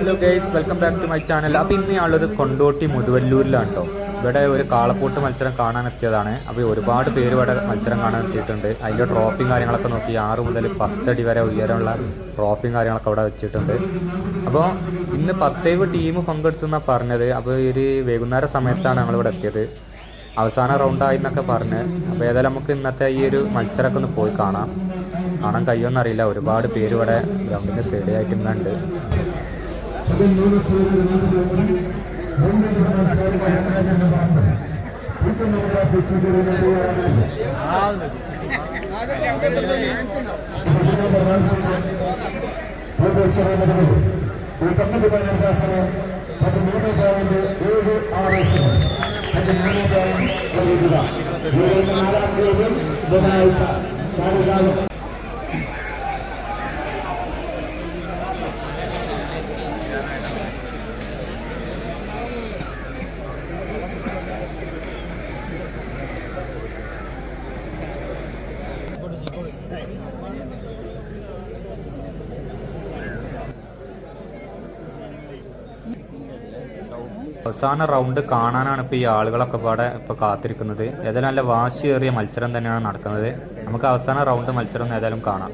Hello guys, welcome back to my channel. അപ്പോൾ ഇന്ന് ഞാനുള്ളത് കൊണ്ടോട്ടി മുതുവല്ലൂരിലാണ് കേട്ടോ. ഇവിടെ ഒരു കാളപ്പൂട്ട് മത്സരം കാണാനെത്തിയതാണ്. അപ്പോൾ ഒരുപാട് പേര് ഇവിടെ മത്സരം കാണാൻ എത്തിയിട്ടുണ്ട്. അതിൻ്റെ ട്രോഫിയും കാര്യങ്ങളൊക്കെ നോക്കി 6 മുതൽ 10 അടി വരെ ഉയരമുള്ള ട്രോഫിയും കാര്യങ്ങളൊക്കെ അവിടെ വെച്ചിട്ടുണ്ട്. അപ്പോൾ ഇന്ന് 10 ടീം പങ്കെടുത്തുന്നാണ് പറഞ്ഞത്. അപ്പോൾ ഒരു വൈകുന്നേര സമയത്താണ് ഞങ്ങളിവിടെ എത്തിയത്. അവസാന റൗണ്ടായി എന്നൊക്കെ പറഞ്ഞ്. അപ്പോൾ ഏതായാലും നമുക്ക് ഇന്നത്തെ ഈ ഒരു മത്സരമൊക്കെ ഒന്ന് പോയി കാണാൻ കഴിയുമെന്നറിയില്ല. ഒരുപാട് പേര് ഇവിടെ ഗ്രൗണ്ടിൻ്റെ സൈഡിലായിട്ട് ഇന്നുണ്ട്. അവസാന റൗണ്ട് കാണാനാണ് ഇപ്പോൾ ഈ ആളുകളൊക്കെ പാടെ ഇപ്പോൾ കാത്തിരിക്കുന്നത്. ഏതായാലും നല്ല വാശിയേറിയ മത്സരം തന്നെയാണ് നടക്കുന്നത്. നമുക്ക് അവസാന റൗണ്ട് മത്സരം ഏതായാലും കാണാം.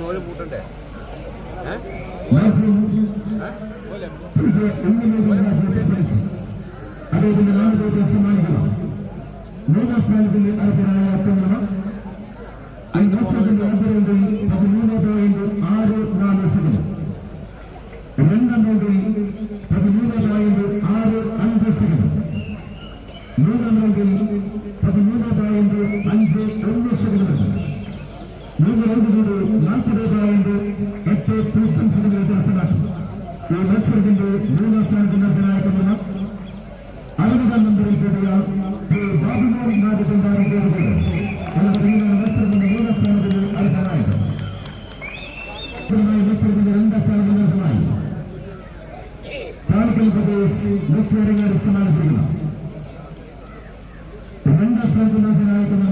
ഓല് കൂട്ടണ്ടേ അദ്ദേഹത്തിന്റെ നാമത്തെ സമ്മാനിക്കണം. മൂന്നാം സ്ഥാനത്തിന്റെ അർഹരായ അക്കമാണ് മത്സരത്തിന്റെ ആദ്യ റൗണ്ടിൽ 13.64 സെക്കൻഡ്, രണ്ടാം റൗണ്ടിൽ 13.65 സെക്കൻഡ്, മൂന്നാം റൗണ്ടിൽ 13.51 സെക്കൻഡ്, മൂന്ന് റൗണ്ടിലൂടെ 40.80 സെക്കൻഡ് വ്യത്യാസമാക്കി ഈ മത്സരത്തിന്റെ മൂന്നാം സ്ഥാനത്തിന്റെ അർഹനായ അക്കമാണ് 60-ാം നമ്പറിൽ കൂടിയ ബാബുമോൻ നാഗത്തുണ്ടായ പേരുകൾ മത്സരത്തിന്റെ മൂന്നാം സ്ഥാനത്തിന് അർഹനായത്. മത്സരത്തിന്റെ രണ്ടാം സ്ഥാനത്തിന് അർഹനായി താലൂക്കൽ പ്രദേശ് മുസ്ലിം സമ്മാനിച്ചിരിക്കുന്നു. രണ്ടാം സ്ഥാനത്തിന് അർഹനായിരിക്കുന്ന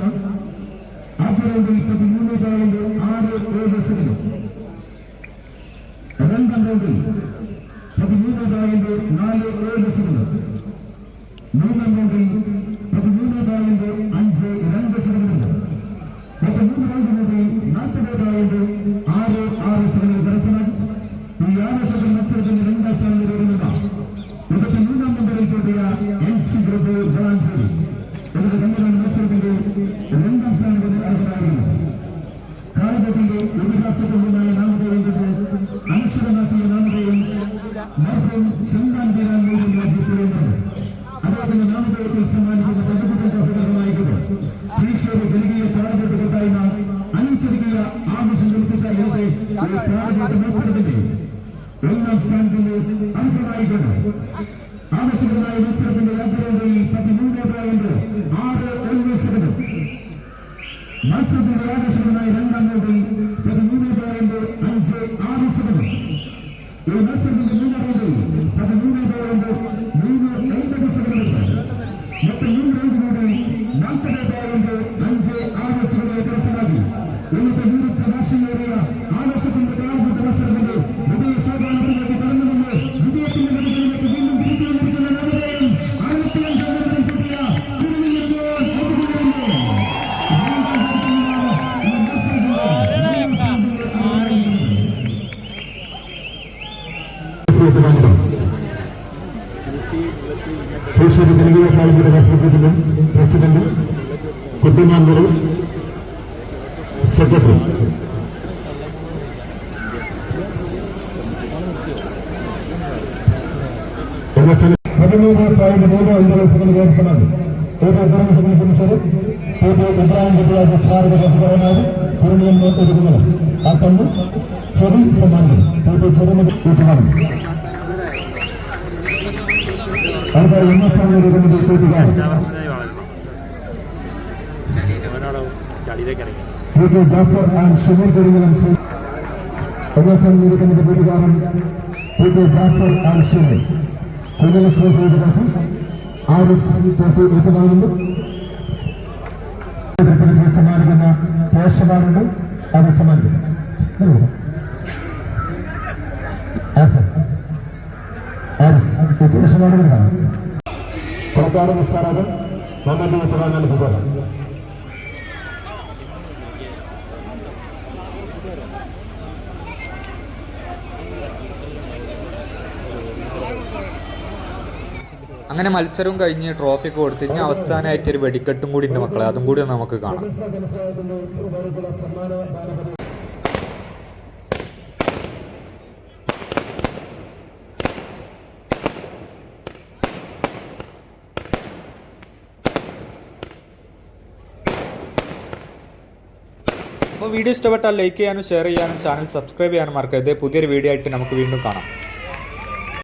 ആദ്യ റൗണ്ടിൽ 13.67 സെക്കൻഡ്, രണ്ടാം റൗണ്ടിൽ 13.47 സെക്കൻഡ്, മൂന്നാം റൗണ്ടിൽ 13.52 സെക്കൻഡ്, മറ്റ് മൂന്ന് റൗണ്ടിലൂടെ 40.66 സെക്കൻഡ് കരസ്ഥമാക്കി ഈ ആവേശത്തിൽ മത്സരത്തിന്റെ രണ്ടാം സ്ഥാനം നേരിടുന്ന 23-ാം നമ്പറിൽ കൂട്ടിയ NC ഗ്രൂപ്പ് വളാഞ്ചേരി ഇവരുടെ തമ്മിലാണ് മത്സരത്തിന്റെ രണ്ടാം സ്ഥാനത്തിന് അർഹരായിരിക്കുന്നത്. കാലഘട്ടത്തിന്റെ ഇതിഹാസപൂർവമായ നാമധേയം കൊണ്ട് അനശ്വരമാക്കിയ നാമധേയം മർഹൂം ചന്ദാൻ ബീരാൻ മൂലം രാജ്യത്തിലുള്ളത് അദ്ദേഹത്തിന്റെ നാമധേയത്തിൽ സമ്മാനിക്കുന്ന പതിനെട്ട് ട്രോഫികളായിരിക്കുന്നത് തൃശ്ശൂർ ജനകീയ കാലഘട്ട കൂട്ടായ്മ അണിച്ചൊരുക്കിയ ആവശ്യം കൽപ്പിച്ച ഇന്നത്തെ കാലഘട്ട മത്സരത്തിന്റെ ഒന്നാം സ്ഥാനത്തിന് അർഹമായിട്ടുണ്ട്. ആവശ്യകരമായ മത്സരത്തിന്റെ യാത്രയുടെ 13.61 സെക്കൻഡ്, മത്സരത്തിന്റെ ആവശ്യകരമായ രണ്ടാം റൗണ്ടിൽ 13.56 സെക്കൻഡ്, ഈ മത്സരത്തിന്റെ മൂന്നാം റൗണ്ടിൽ 13.350 സെക്കൻഡ്, മറ്റ് മൂന്ന് റൗണ്ടിലൂടെ 40.56 സെക്കൻഡ് വ്യത്യാസമാക്കി ഇന്നത്തെ യൂറോപ്യൻ രാഷ്ട്രീയേറിയ ആവേശത്തിന്റെ കാലഘട്ട മത്സരത്തിന്റെ വിജയ സോപാനത്തിലേക്ക് കടന്നു നിന്ന് വിജയത്തിന്റെ മതിലിലേക്ക് വീണ്ടും തിരിച്ചു വന്നിരിക്കുന്ന നാമധേയം 65-ാം നമ്പറിൽ കൂട്ടിയ തൃശ്ശൂർ ജനകീയ കായിക രാഷ്ട്രീയത്തിന്റെ പ്രസിഡന്റ്, കുട്ടിമാന്തൂർ സെക്രട്ടറി. സെക്കൻഡ് ഇബ്രാഹിം കുട്ടിയാജ് സ്മാരക പ്രതികരണമായി പൂർണ്ണിയം ഒരുക്കുന്നത് ആ തമ്മിൽ ചെറിയ സമ്മാനം ചെറിയ കൂട്ടുകാരൻ അതുപോലെ ഒന്നാം സ്ഥാനം ഒരുക്കുന്നത് കൂട്ടുകാരൻ ജാഫർ ആൻഡ് ഷമീർ കരിങ്ങലം. ഒന്നാം സ്ഥാനം ഒരുക്കുന്നത് കൂട്ടുകാരൻ ജാഫർ ആൻഡ് ഷമീർ. കുഞ്ഞിലെ ട്രോഫി ആരിസ് ട്രോഫി ഏറ്റുവാങ്ങുന്നു. സമ്മാനിക്കുന്ന ക്യാഷ് അത് സമ്മാനിക്കുന്നു. പുറക്കാട് നിസ്സാരം നമ്മുടെ ഏറ്റുവാങ്ങാൻ സാർ. അങ്ങനെ മത്സരവും കഴിഞ്ഞ് ട്രോഫിയൊക്കെ കൊടുത്ത് ഇനി അവസാനമായിട്ട് ഒരു വെടിക്കെട്ടും കൂടി ഉണ്ട് മക്കളെ, അതും കൂടി നമുക്ക് കാണാം. അപ്പോൾ വീഡിയോ ഇഷ്ടപ്പെട്ടാൽ ലൈക്ക് ചെയ്യാനും ഷെയർ ചെയ്യാനും ചാനൽ സബ്സ്ക്രൈബ് ചെയ്യാനും മറക്കരുത്. പുതിയൊരു വീഡിയോ ആയിട്ട് നമുക്ക് വീണ്ടും കാണാം.